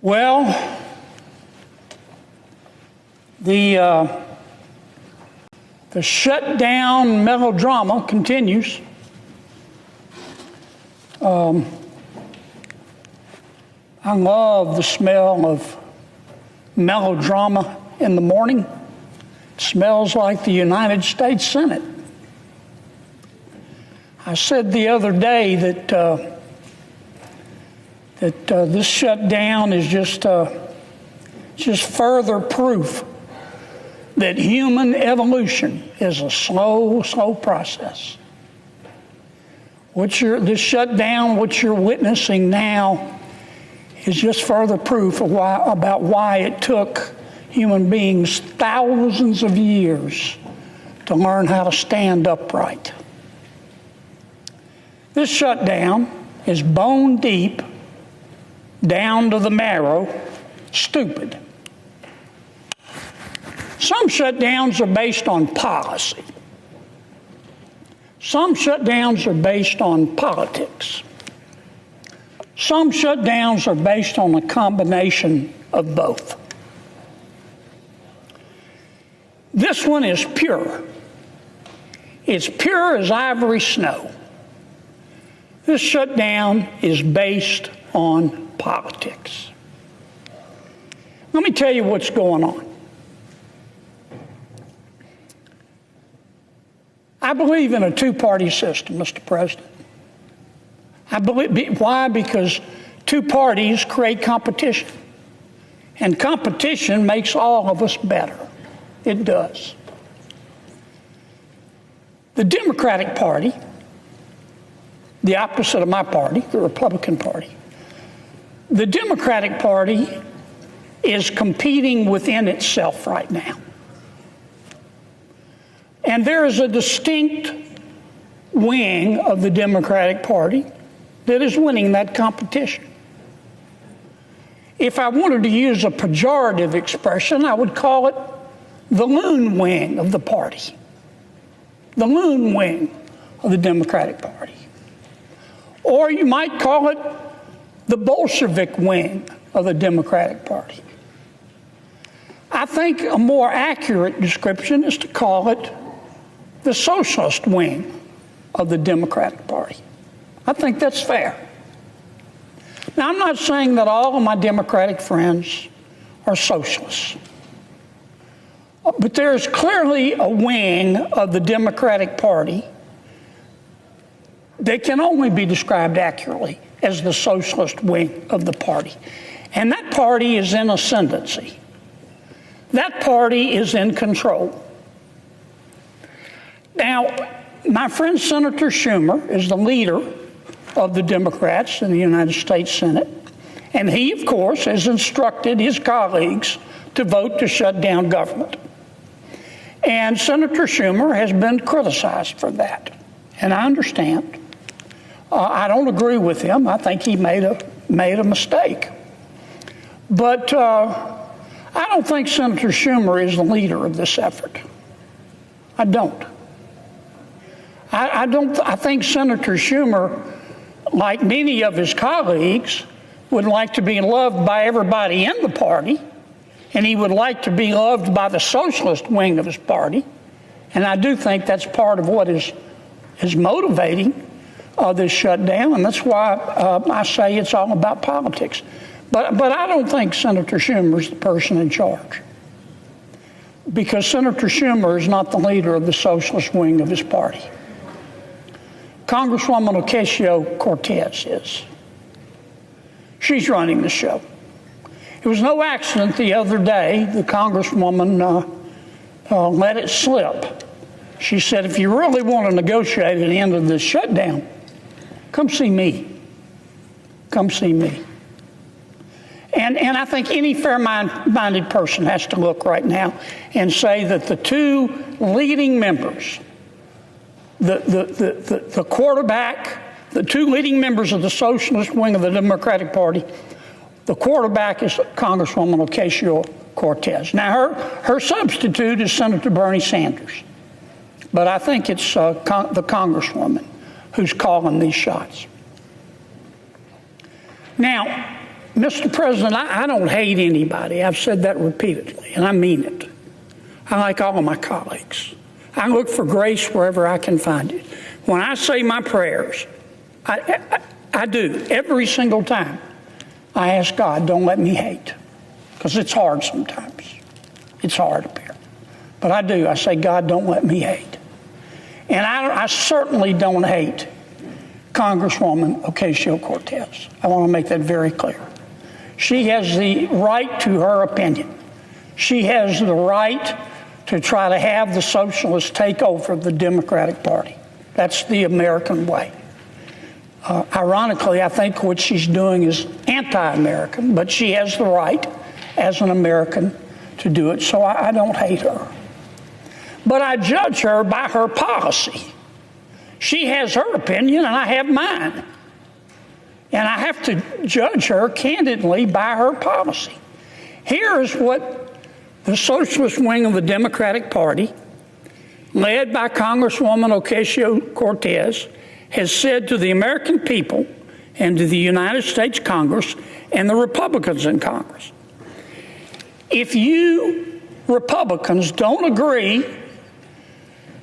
Well, the shutdown melodrama continues. I love the smell of melodrama in the morning. It smells like the United States Senate. I said the other day that this shutdown is just further proof that human evolution is a slow process. This shutdown, what you're witnessing now, is just further proof of why it took human beings thousands of years to learn how to stand upright. This shutdown is bone deep, down to the marrow, stupid. Some shutdowns are based on policy. Some shutdowns are based on politics. Some shutdowns are based on a combination of both. This one is pure. It's pure as ivory snow. This shutdown is based on politics. Let me tell you what's going on. I believe in a two-party system, Mr. President. Why? Because two parties create competition. And competition makes all of us better. It does. The Democratic Party, the opposite of my party, the Republican Party, the Democratic Party is competing within itself right now. And there is a distinct wing of the Democratic Party that is winning that competition. If I wanted to use a pejorative expression, I would call it the Loon wing of the party. The Loon wing of the Democratic Party. Or you might call it the Bolshevik wing of the Democratic Party. I think a more accurate description is to call it the Socialist wing of the Democratic Party. I think that's fair. Now, I'm not saying that all of my Democratic friends are socialists, but there is clearly a wing of the Democratic Party that can only be described accurately as the socialist wing of the party. And that party is in ascendancy. That party is in control. Now, my friend Senator Schumer is the leader of the Democrats in the United States Senate, and he, of course, has instructed his colleagues to vote to shut down government. And Senator Schumer has been criticized for that, and I understand. I don't agree with him. I think he made a mistake. But I don't think Senator Schumer is the leader of this effort. I don't. I think Senator Schumer, like many of his colleagues, would like to be loved by everybody in the party, and he would like to be loved by the socialist wing of his party. And I do think that's part of what is motivating this shutdown, and that's why I say it's all about politics. But I don't think Senator Schumer is the person in charge, because Senator Schumer is not the leader of the socialist wing of his party. Congresswoman Ocasio-Cortez is. She's running the show. It was no accident the other day the Congresswoman let it slip. She said, if you really want to negotiate an end of this shutdown, come see me. Come see me. And I think any fair-minded person has to look right now and say that the two leading members, the quarterback, the two leading members of the socialist wing of the Democratic Party, the quarterback is Congresswoman Ocasio-Cortez. Now, her substitute is Senator Bernie Sanders. But I think it's the Congresswoman who's calling these shots. Now, Mr. President, I don't hate anybody. I've said that repeatedly, and I mean it. I like all of my colleagues. I look for grace wherever I can find it. When I say my prayers, I do every single time. I ask God, don't let me hate, because it's hard sometimes. It's hard up here. But I do. I say, God, don't let me hate. And I certainly don't hate Congresswoman Ocasio-Cortez. I want to make that very clear. She has the right to her opinion. She has the right to try to have the socialists take over the Democratic Party. That's the American way. Ironically, I think what she's doing is anti-American, but she has the right as an American to do it, so I don't hate her. But I judge her by her policy. She has her opinion, and I have mine. And I have to judge her candidly by her policy. Here is what the socialist wing of the Democratic Party, led by Congresswoman Ocasio-Cortez, has said to the American people and to the United States Congress and the Republicans in Congress. If you Republicans don't agree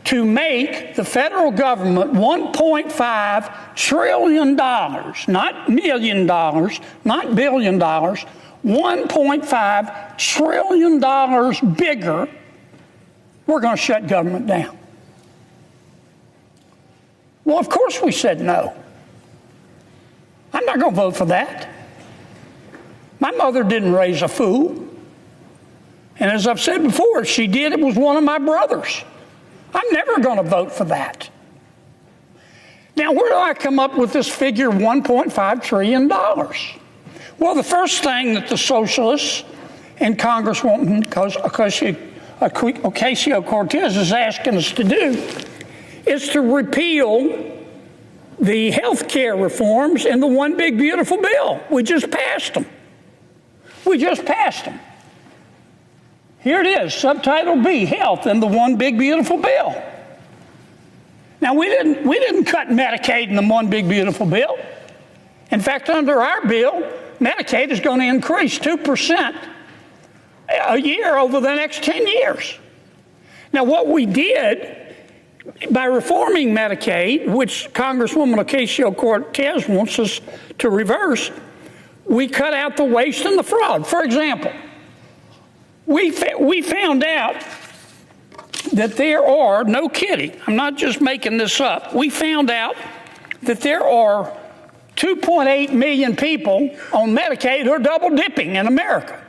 to make the federal government $1.5 trillion, not $1 million, not $1 billion, $1.5 trillion bigger, we're going to shut government down. Well, of course we said no. I'm not going to vote for that. My mother didn't raise a fool. And as I've said before, if she did, it was one of my brothers. I'm never going to vote for that. Now, where do I come up with this figure, $1.5 trillion? Well, the first thing that the socialists and Congresswoman Ocasio-Cortez is asking us to do is to repeal the health care reforms in the One Big Beautiful Bill. We just passed them. Here it is, Subtitle B, Health in the One Big Beautiful Bill. Now, we didn't cut Medicaid in the One Big Beautiful Bill. In fact, under our bill, Medicaid is going to increase 2% a year over the next 10 years. Now, what we did by reforming Medicaid, which Congresswoman Ocasio-Cortez wants us to reverse, we cut out the waste and the fraud. For example, we found out that there are, no kidding, I'm not just making this up, we found out that there are 2.8 million people on Medicaid who are double dipping in America.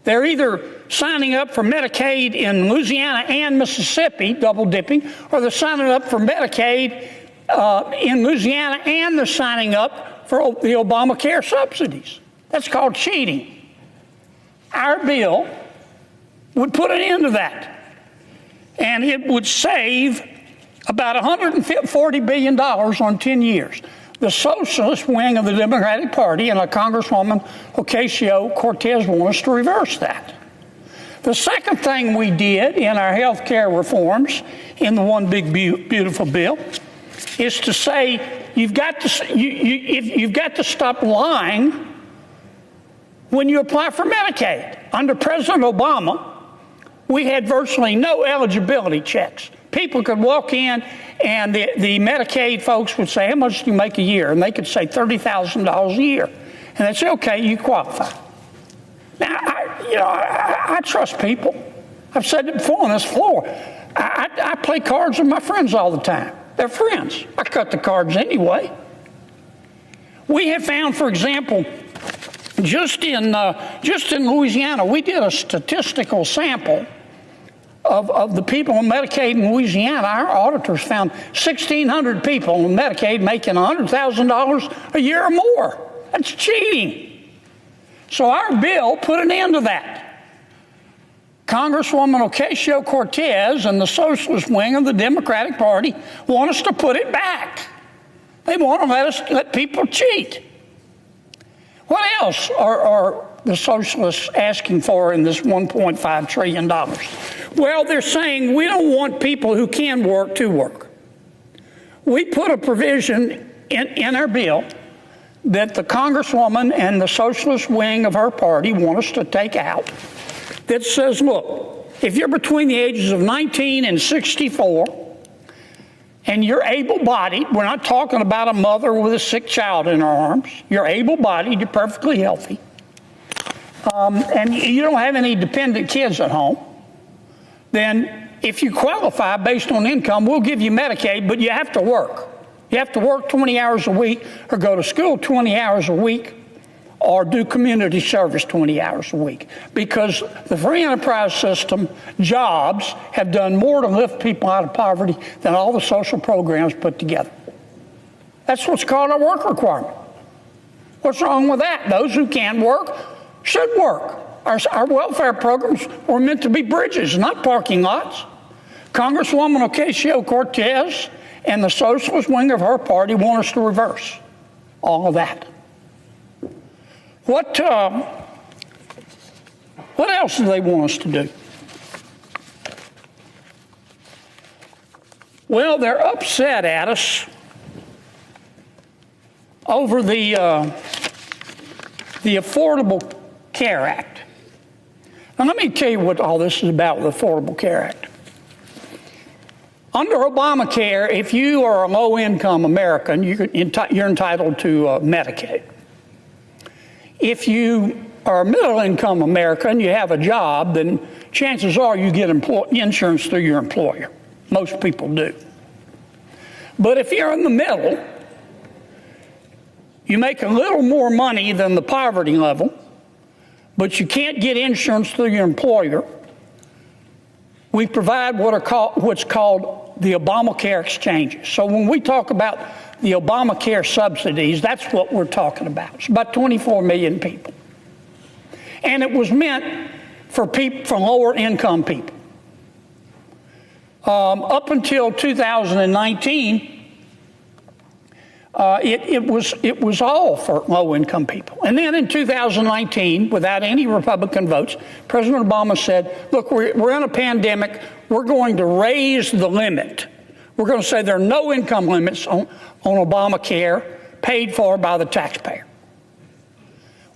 They're either signing up for Medicaid in Louisiana and Mississippi, double dipping, or they're signing up for Medicaid in Louisiana and they're signing up for the Obamacare subsidies. That's called cheating. Our bill would put an end to that. And it would save about $140 billion on 10 years. The socialist wing of the Democratic Party and Congresswoman Ocasio-Cortez want us to reverse that. The second thing we did in our health care reforms in the One Big Beautiful Bill is to say you've got to stop lying when you apply for Medicaid. Under President Obama, we had virtually no eligibility checks. People could walk in and the Medicaid folks would say, how much do you make a year? And they could say $30,000 a year. And they'd say, okay, you qualify. Now, I trust people. I've said it before on this floor. I play cards with my friends all the time. They're friends. I cut the cards anyway. We have found, for example, just in Louisiana, we did a statistical sample of the people on Medicaid in Louisiana. Our auditors found 1,600 people on Medicaid making $100,000 a year or more. That's cheating. So our bill put an end to that. Congresswoman Ocasio-Cortez and the socialist wing of the Democratic Party want us to put it back. They want to let people cheat. What else are the socialists asking for in this $1.5 trillion? Well, they're saying we don't want people who can work to work. We put a provision in our bill that the Congresswoman and the socialist wing of her party want us to take out that says, look, if you're between the ages of 19 and 64 and you're able-bodied, we're not talking about a mother with a sick child in her arms, you're able-bodied, you're perfectly healthy, and you don't have any dependent kids at home, then if you qualify based on income, we'll give you Medicaid, but you have to work. You have to work 20 hours a week or go to school 20 hours a week or do community service 20 hours a week, because the free enterprise system jobs have done more to lift people out of poverty than all the social programs put together. That's what's called a work requirement. What's wrong with that? Those who can work should work. Our welfare programs were meant to be bridges, not parking lots. Congresswoman Ocasio-Cortez and the socialist wing of her party want us to reverse all of that. What else do they want us to do? Well, they're upset at us over the Affordable Care Act. Now, let me tell you what all this is about with the Affordable Care Act. Under Obamacare, if you are a low-income American, you're entitled to Medicaid. If you are a middle-income American, you have a job, then chances are you get insurance through your employer. Most people do. But if you're in the middle, you make a little more money than the poverty level, but you can't get insurance through your employer, we provide what's called the Obamacare exchanges. So when we talk about the Obamacare subsidies, that's what we're talking about. It's about 24 million people. And it was meant for people, for lower income people. Up until 2019, it was all for low-income people. And then in 2019, without any Republican votes, President Obama said, look, we're in a pandemic. We're going to raise the limit. We're going to say there are no income limits on Obamacare paid for by the taxpayer.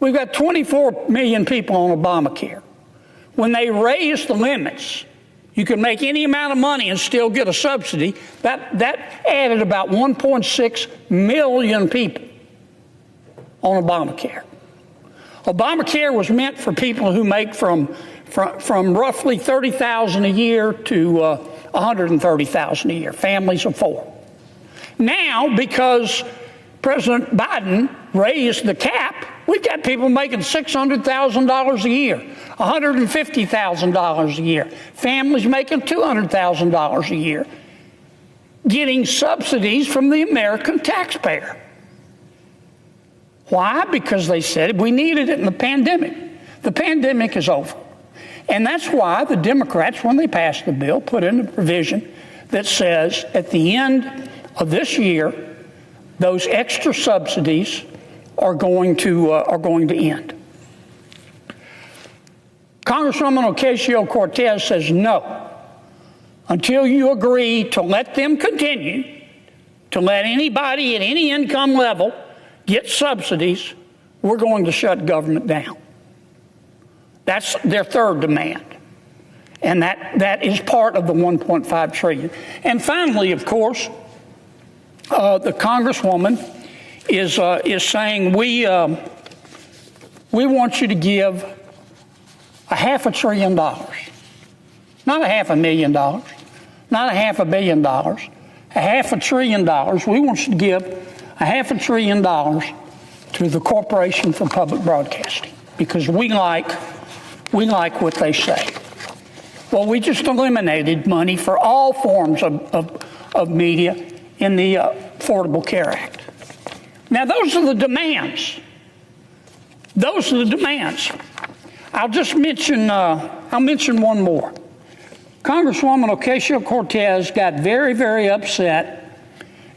We've got 24 million people on Obamacare. When they raised the limits, you can make any amount of money and still get a subsidy. That added about 1.6 million people on Obamacare. Obamacare was meant for people who make from roughly $30,000 a year to $130,000 a year, families of four. Now, because President Biden raised the cap, we've got people making $600,000 a year, $150,000 a year, families making $200,000 a year, getting subsidies from the American taxpayer. Why? Because they said we needed it in the pandemic. The pandemic is over. And that's why the Democrats, when they passed the bill, put in a provision that says at the end of this year, those extra subsidies are going to end. Congresswoman Ocasio-Cortez says no. Until you agree to let them continue, to let anybody at any income level get subsidies, we're going to shut government down. That's their third demand. And that is part of the $1.5 trillion. And finally, of course, the Congresswoman is saying we want you to give $500 billion, not $500,000, not $500 million, $500 billion. We want you to give $500 billion to the Corporation for Public Broadcasting because we like what they say. Well, we just eliminated money for all forms of media in the Affordable Care Act. Now, those are the demands. Those are the demands. I'll mention one more. Congresswoman Ocasio-Cortez got very, very upset,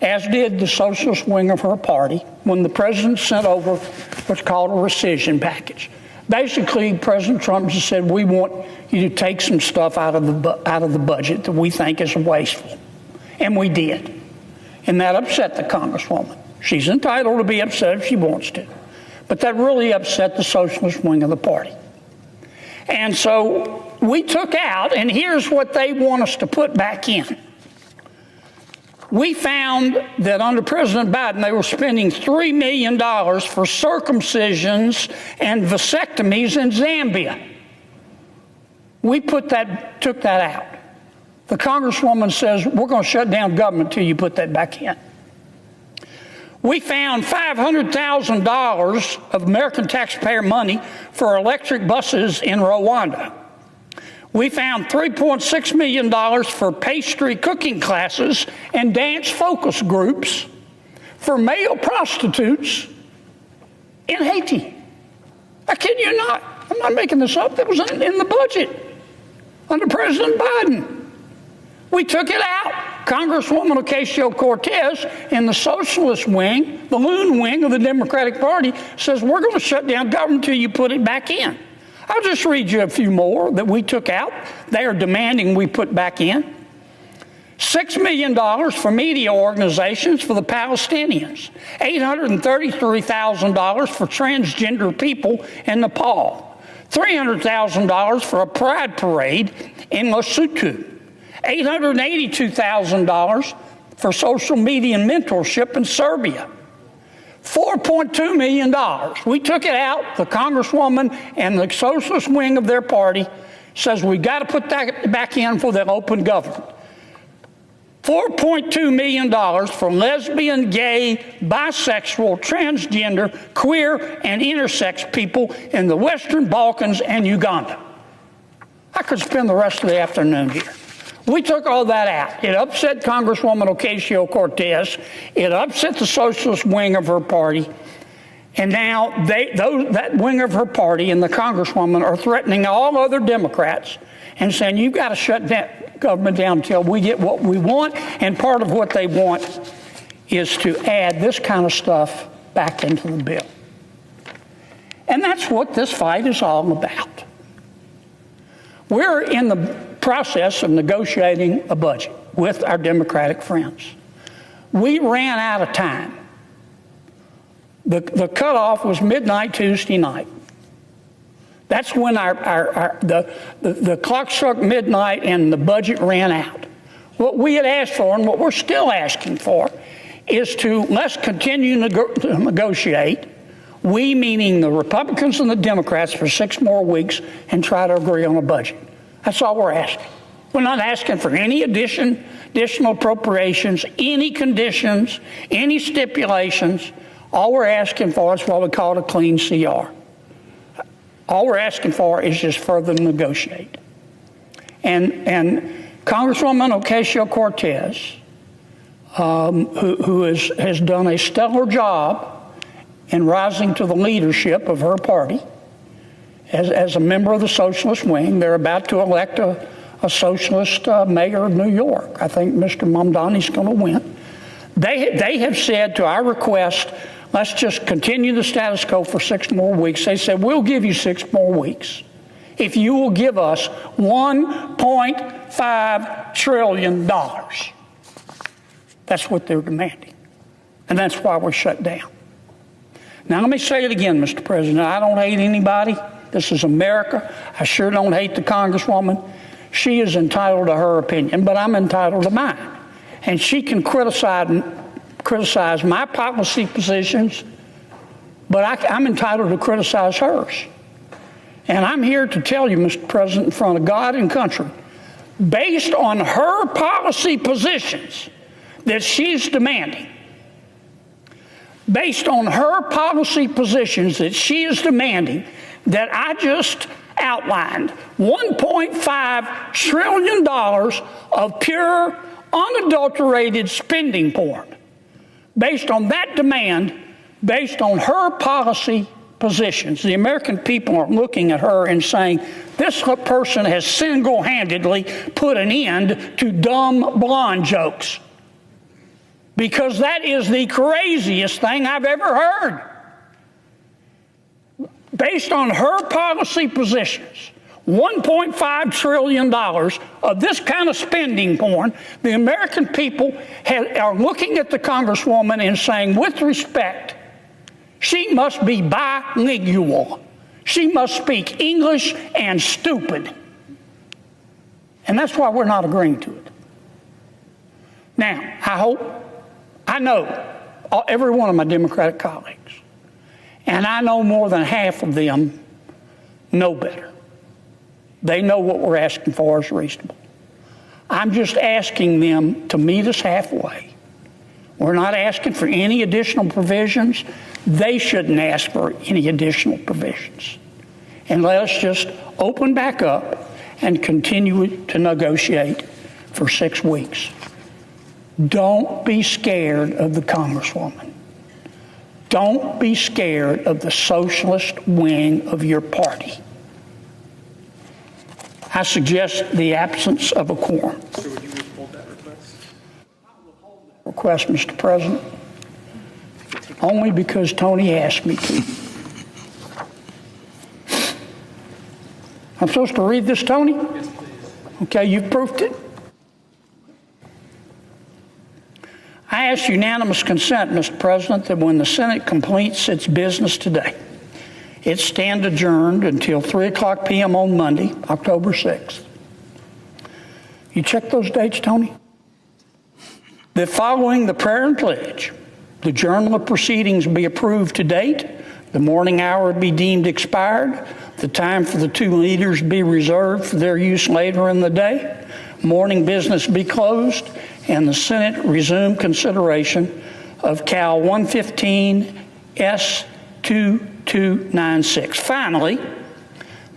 as did the socialist wing of her party, when the president sent over what's called a rescission package. Basically, President Trump just said, we want you to take some stuff out of the budget that we think is wasteful. And we did. And that upset the Congresswoman. She's entitled to be upset if she wants to. But that really upset the socialist wing of the party. And so we took out, and here's what they want us to put back in. We found that under President Biden, they were spending $3 million for circumcisions and vasectomies in Zambia. We took that out. The Congresswoman says, we're going to shut down government until you put that back in. We found $500,000 of American taxpayer money for electric buses in Rwanda. We found $3.6 million for pastry cooking classes and dance focus groups for male prostitutes in Haiti. I kid you not. I'm not making this up. That was in the budget under President Biden. We took it out. Congresswoman Ocasio-Cortez in the socialist wing, the Loon wing of the Democratic Party, says we're going to shut down government until you put it back in. I'll just read you a few more that we took out. They are demanding we put back in. $6 million for media organizations for the Palestinians. $833,000 for transgender people in Nepal. $300,000 for a pride parade in Lesotho. $882,000 for social media mentorship in Serbia. $4.2 million. We took it out. The Congresswoman and the socialist wing of their party says we got to put that back in for the open government. $4.2 million for lesbian, gay, bisexual, transgender, queer, and intersex people in the Western Balkans and Uganda. I could spend the rest of the afternoon here. We took all that out. It upset Congresswoman Ocasio-Cortez. It upset the socialist wing of her party. And now that wing of her party and the Congresswoman are threatening all other Democrats and saying, you've got to shut that government down until we get what we want. And part of what they want is to add this kind of stuff back into the bill. And that's what this fight is all about. We're in the process of negotiating a budget with our Democratic friends. We ran out of time. The cutoff was midnight Tuesday night. That's when the clock struck midnight and the budget ran out. What we had asked for and what we're still asking for is let's continue to negotiate, we meaning the Republicans and the Democrats, for 6 more weeks and try to agree on a budget. That's all we're asking. We're not asking for any additional appropriations, any conditions, any stipulations. All we're asking for is what we call a clean CR. All we're asking for is just further negotiate. And Congresswoman Ocasio-Cortez, who has done a stellar job in rising to the leadership of her party, as a member of the socialist wing. They're about to elect a socialist mayor of New York. I think Mr. Mamdani's going to win. They have said to our request, let's just continue the status quo for 6 more weeks. They said, we'll give you 6 more weeks if you will give us $1.5 trillion. That's what they're demanding. And that's why we're shut down. Now, let me say it again, Mr. President. I don't hate anybody. This is America. I sure don't hate the Congresswoman. She is entitled to her opinion, but I'm entitled to mine. And she can criticize my policy positions, but I'm entitled to criticize hers. And I'm here to tell you, Mr. President, in front of God and country, based on her policy positions that she's demanding, based on her policy positions that she is demanding, that I just outlined, $1.5 trillion of pure, unadulterated spending porn. Based on that demand, based on her policy positions, the American people are looking at her and saying, this person has single-handedly put an end to dumb blonde jokes. Because that is the craziest thing I've ever heard. Based on her policy positions, $1.5 trillion of this kind of spending porn, the American people are looking at the Congresswoman and saying, with respect, she must be bilingual. She must speak English and stupid. And that's why we're not agreeing to it. Now, I know every one of my Democratic colleagues, and I know more than half of them know better. They know what we're asking for is reasonable. I'm just asking them to meet us halfway. We're not asking for any additional provisions. They shouldn't ask for any additional provisions. And let us just open back up and continue to negotiate for 6 weeks. Don't be scared of the Congresswoman. Don't be scared of the socialist wing of your party. I suggest the absence of a quorum. So would you withhold that request? I will withhold that request, Mr. President, only because Tony asked me to. I'm supposed to read this, Tony? Yes, please. Okay, you've proofed it. I ask unanimous consent, Mr. President, that when the Senate completes its business today, it stand adjourned until 3:00 p.m. on Monday, October 6th. You check those dates, Tony? That following the prayer and pledge, the journal of proceedings be approved to date, the morning hour be deemed expired, the time for the two leaders be reserved for their use later in the day, morning business be closed, and the Senate resume consideration of Cal 115 S2296. Finally,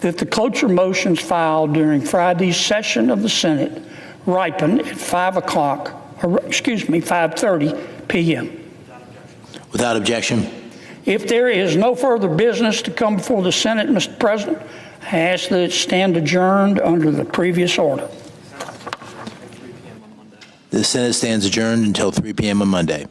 that the cloture motions filed during Friday's session of the Senate ripen at 5:30 p.m. Without objection. If there is no further business to come before the Senate, Mr. President, I ask that it stand adjourned under the previous order. The Senate stands adjourned until 3 p.m. on Monday.